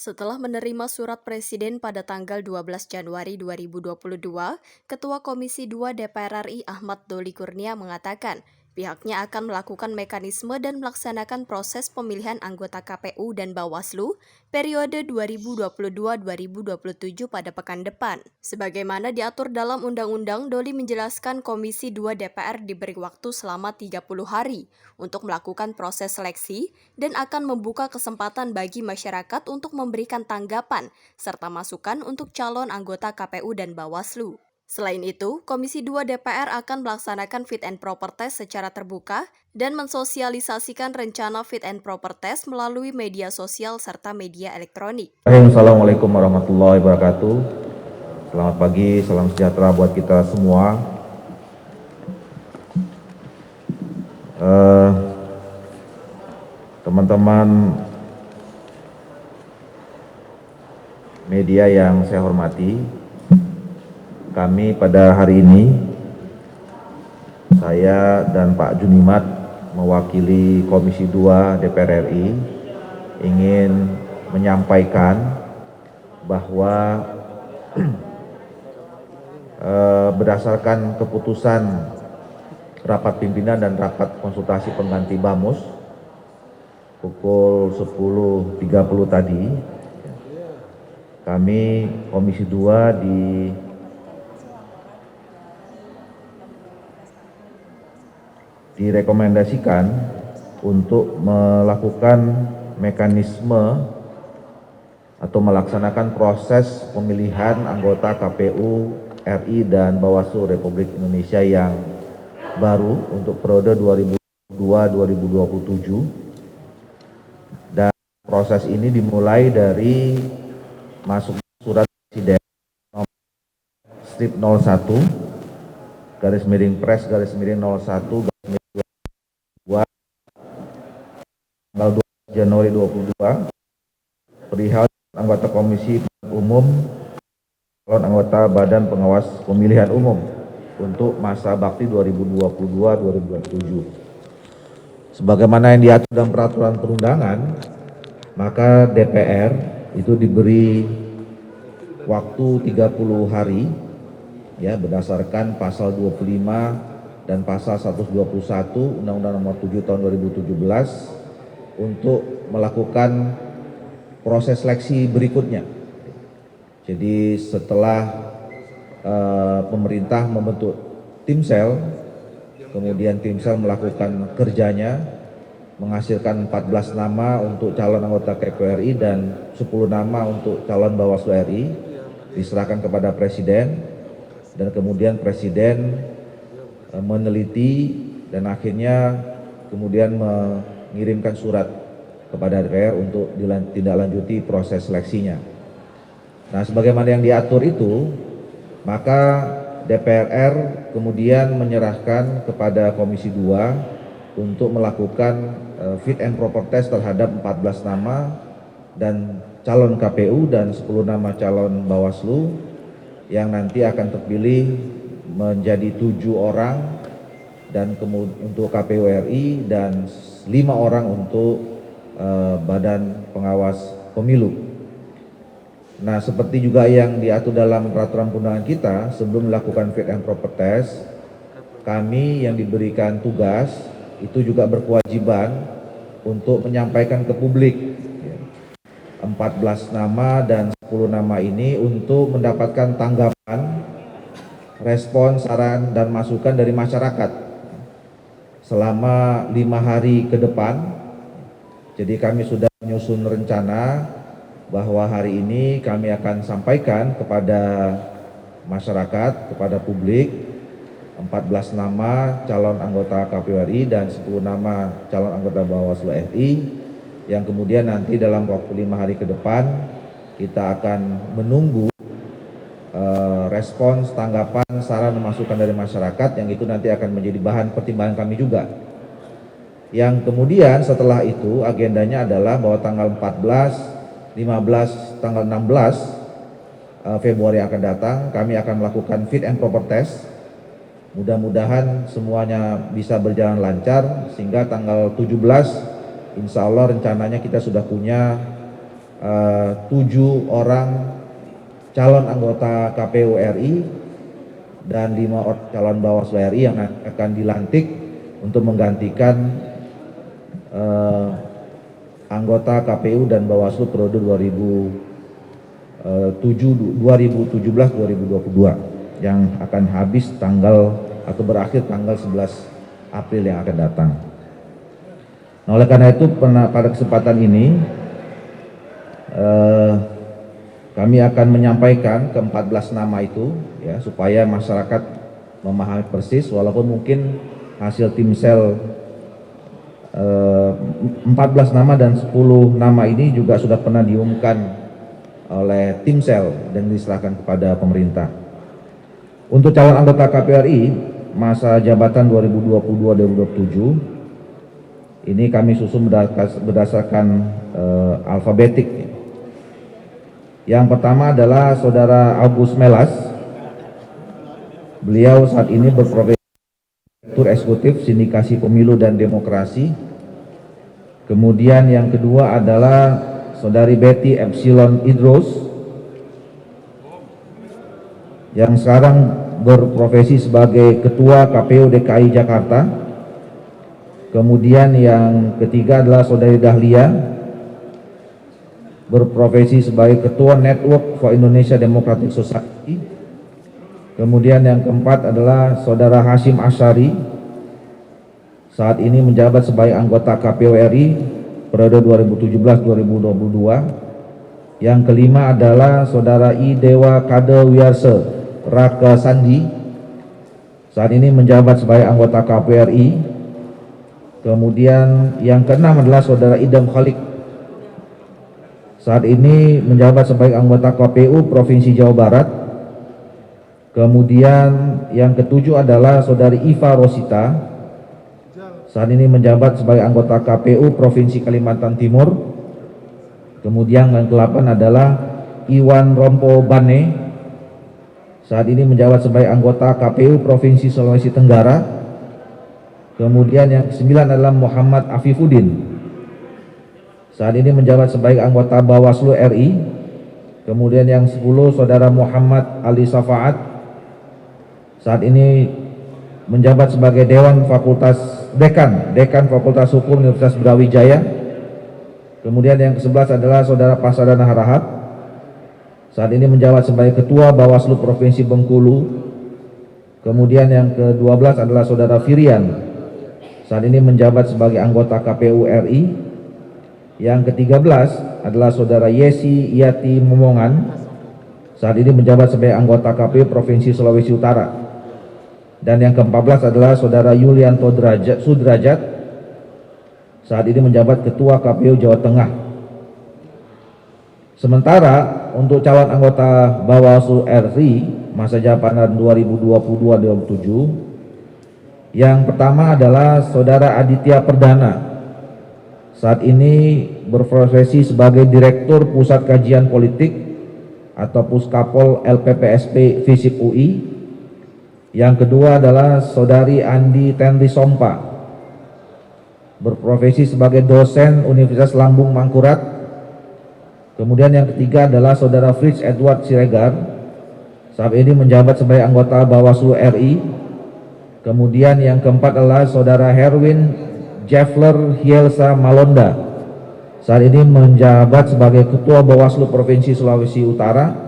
Setelah menerima surat Presiden pada tanggal 12 Januari 2022, Ketua Komisi 2 DPR RI Ahmad Doli Kurnia mengatakan pihaknya akan melakukan mekanisme dan melaksanakan proses pemilihan anggota KPU dan Bawaslu periode 2022-2027 pada pekan depan. Sebagaimana diatur dalam Undang-Undang, Doli menjelaskan Komisi 2 DPR diberi waktu selama 30 hari untuk melakukan proses seleksi dan akan membuka kesempatan bagi masyarakat untuk memberikan tanggapan serta masukan untuk calon anggota KPU dan Bawaslu. Selain itu, Komisi 2 DPR akan melaksanakan fit and proper test secara terbuka dan mensosialisasikan rencana fit and proper test melalui media sosial serta media elektronik. Assalamualaikum warahmatullahi wabarakatuh. Selamat pagi, salam sejahtera buat kita semua. Teman-teman media yang saya hormati, kami pada hari ini, saya dan Pak Junimat mewakili Komisi 2 DPR RI ingin menyampaikan bahwa berdasarkan keputusan rapat pimpinan dan rapat konsultasi pengganti BAMUS pukul 10.30 tadi, kami Komisi 2 direkomendasikan untuk melakukan mekanisme atau melaksanakan proses pemilihan anggota KPU RI dan Bawaslu Republik Indonesia yang baru untuk periode 2022-2027, dan proses ini dimulai dari masuk surat Presiden nomor strip 01 garis miring pres garis miring 01 garis miring 2 tanggal 2 Januari 2022 perihal anggota Komisi Umum calon anggota Badan Pengawas Pemilihan Umum untuk masa bakti 2022-2027. Sebagaimana yang diatur dalam peraturan perundangan, maka DPR itu diberi waktu 30 hari ya berdasarkan pasal 25 dan pasal 121 Undang-Undang Nomor 7 Tahun 2017 untuk melakukan proses seleksi berikutnya. Jadi setelah pemerintah membentuk timsel, kemudian timsel melakukan kerjanya, menghasilkan 14 nama untuk calon anggota KPU RI dan 10 nama untuk calon Bawaslu RI, diserahkan kepada Presiden, dan kemudian Presiden meneliti dan akhirnya kemudian mengirimkan surat kepada DPR untuk ditindaklanjuti proses seleksinya. Nah, sebagaimana yang diatur itu, maka DPR kemudian menyerahkan kepada Komisi 2 untuk melakukan fit and proper test terhadap 14 nama dan calon KPU dan 10 nama calon Bawaslu yang nanti akan terpilih menjadi 7 orang dan untuk KPU RI dan 5 orang untuk Badan Pengawas Pemilu. Nah, seperti juga yang diatur dalam peraturan perundangan kita, sebelum melakukan fit and proper test, kami yang diberikan tugas itu juga berkewajiban untuk menyampaikan ke publik 14 nama dan 10 nama ini untuk mendapatkan tanggapan, respon, saran, dan masukan dari masyarakat selama 5 hari ke depan. Jadi kami sudah menyusun rencana bahwa hari ini kami akan sampaikan kepada masyarakat, kepada publik 14 nama calon anggota KPU RI dan 10 nama calon anggota Bawaslu RI, yang kemudian nanti dalam waktu 5 hari ke depan kita akan menunggu respons, tanggapan, saran, dan masukan dari masyarakat, yang itu nanti akan menjadi bahan pertimbangan kami juga. Yang kemudian setelah itu agendanya adalah bahwa tanggal 14, 15, tanggal 16 Februari akan datang kami akan melakukan fit and proper test. Mudah-mudahan semuanya bisa berjalan lancar sehingga tanggal 17 insya Allah rencananya kita sudah punya 7 orang calon anggota KPU RI dan 5 orang calon Bawaslu RI yang akan dilantik untuk menggantikan anggota KPU dan Bawaslu periode 2017-2022 yang akan habis tanggal atau berakhir tanggal 11 April yang akan datang. Nah, oleh karena itu pada kesempatan ini kami akan menyampaikan ke-14 nama itu ya, supaya masyarakat memahami persis, walaupun mungkin hasil tim sel 14 nama dan 10 nama ini juga sudah pernah diumumkan oleh tim sel dan diserahkan kepada pemerintah. Untuk calon anggota KPU RI masa jabatan 2022-2027 ini kami susun berdasarkan alfabetik. Yang pertama adalah Saudara Agus Melas. Beliau saat ini berprofesi Direktur Eksekutif Sindikasi Pemilu dan Demokrasi. Kemudian yang kedua adalah Saudari Betty Epsilon Idrus yang sekarang berprofesi sebagai Ketua KPU DKI Jakarta. Kemudian yang ketiga adalah Saudari Dahlia, berprofesi sebagai Ketua Network for Indonesia Democratic Society. Kemudian yang keempat adalah Saudara Hashim Asyari, saat ini menjabat sebagai anggota KPU RI periode 2017-2022. Yang kelima adalah Saudara I Dewa Kade Wiyarse Raka Sandi, saat ini menjabat sebagai anggota KPU RI. Kemudian yang keenam adalah Saudara Idam Khalik, saat ini menjabat sebagai anggota KPU Provinsi Jawa Barat. Kemudian yang ketujuh adalah Saudari Iva Rosita, saat ini menjabat sebagai anggota KPU Provinsi Kalimantan Timur. Kemudian yang ke-8 adalah Iwan Rompo Bane, saat ini menjabat sebagai anggota KPU Provinsi Sulawesi Tenggara. Kemudian yang ke-9 adalah Muhammad Afifuddin, saat ini menjabat sebagai anggota Bawaslu RI. Kemudian yang 10 Saudara Muhammad Ali Safaat, saat ini menjabat sebagai Dekan Fakultas Hukum Universitas Brawijaya. Kemudian yang ke-11 adalah Saudara Pasadana Harahap, saat ini menjabat sebagai Ketua Bawaslu Provinsi Bengkulu. Kemudian yang ke-12 adalah Saudara Firian, saat ini menjabat sebagai anggota KPU RI. Yang ke-13 adalah Saudara Yesi Iyati Momongan, saat ini menjabat sebagai anggota KPU Provinsi Sulawesi Utara. Dan yang ke-14 adalah Saudara Yulianto Sudrajat, saat ini menjabat Ketua KPU Jawa Tengah. Sementara untuk calon anggota Bawaslu RI masa jabatan 2022-2027, yang pertama adalah Saudara Aditya Perdana, saat ini berprofesi sebagai Direktur Pusat Kajian Politik atau Puskapol LPPSP FISIP UI. Yang kedua adalah Saudari Andi Tenri Sompa, berprofesi sebagai dosen Universitas Lambung Mangkurat. Kemudian yang ketiga adalah Saudara Fritz Edward Siregar, saat ini menjabat sebagai anggota Bawaslu RI. Kemudian yang keempat adalah Saudara Herwin Jeffler Hielsa Malonda, saat ini menjabat sebagai Ketua Bawaslu Provinsi Sulawesi Utara.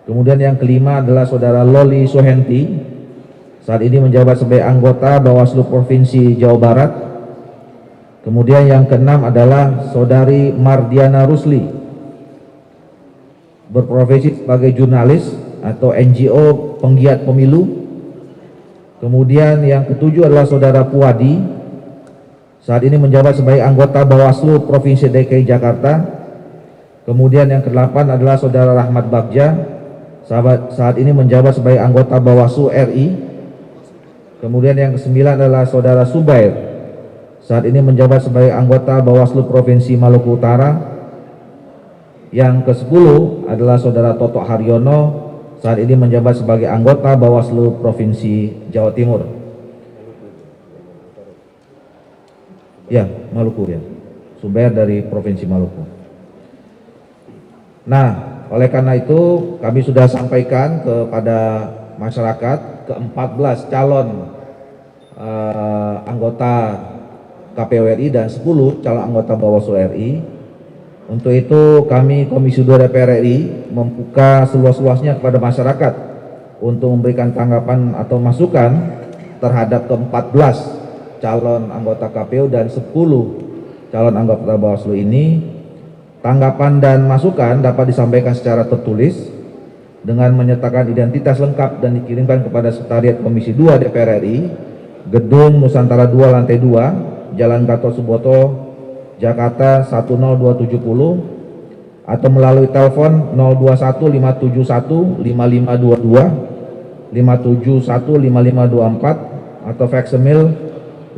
Kemudian yang kelima adalah Saudara Loli Suhenti, saat ini menjabat sebagai anggota Bawaslu Provinsi Jawa Barat. Kemudian yang keenam adalah Saudari Mardiana Rusli, berprofesi sebagai jurnalis atau NGO penggiat pemilu. Kemudian yang ketujuh adalah Saudara Puadi, saat ini menjabat sebagai anggota Bawaslu Provinsi DKI Jakarta. Kemudian yang ke-8 adalah Saudara Rahmat Bagja, saat ini menjabat sebagai anggota Bawaslu RI. Kemudian yang ke-9 adalah Saudara Subair, saat ini menjabat sebagai anggota Bawaslu Provinsi Maluku Utara. Yang ke-10 adalah Saudara Toto Haryono, saat ini menjabat sebagai anggota Bawaslu Provinsi Jawa Timur. Ya, Maluku ya. Subair dari Provinsi Maluku. Nah, oleh karena itu kami sudah sampaikan kepada masyarakat ke-14 calon anggota KPU RI dan 10 calon anggota Bawaslu RI. Untuk itu kami Komisi 2 DPR RI membuka seluas-luasnya kepada masyarakat untuk memberikan tanggapan atau masukan terhadap ke-14 calon anggota KPU dan 10 calon anggota Bawaslu ini. Tanggapan dan masukan dapat disampaikan secara tertulis dengan menyertakan identitas lengkap dan dikirimkan kepada Sekretariat Komisi 2 DPR RI, Gedung Nusantara 2 Lantai 2, Jalan Gatot Subroto, Jakarta 10270, atau melalui telepon 021 571 5522, 571 5524, atau faxemail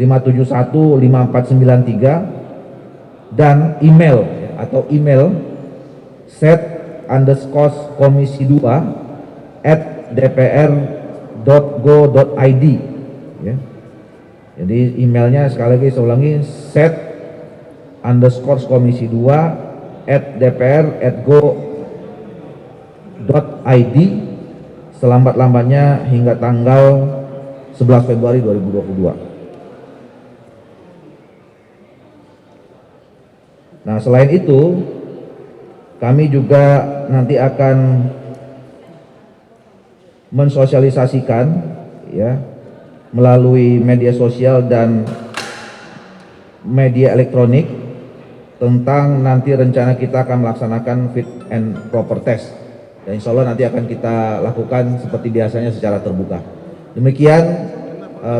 571 5493, dan email atau email set_komisi2@dpr.go.id, ya. Jadi emailnya sekali lagi saya ulangi, set_komisi2@dpr.go.id selambat-lambatnya hingga tanggal 11 Februari 2022. Nah, selain itu kami juga nanti akan mensosialisasikan, ya, melalui media sosial dan media elektronik tentang nanti rencana kita akan melaksanakan fit and proper test, dan insya Allah nanti akan kita lakukan seperti biasanya secara terbuka. Demikian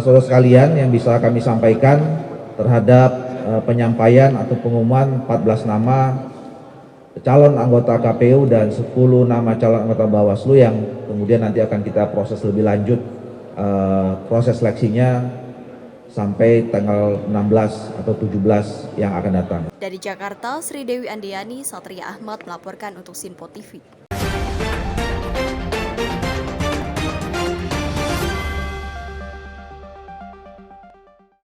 saudara sekalian yang bisa kami sampaikan terhadap penyampaian atau pengumuman 14 nama calon anggota KPU dan 10 nama calon anggota Bawaslu yang kemudian nanti akan kita proses lebih lanjut, proses seleksinya sampai tanggal 16 atau 17 yang akan datang. Dari Jakarta, Sri Dewi Andayani, Satria Ahmad melaporkan untuk Sinpo TV.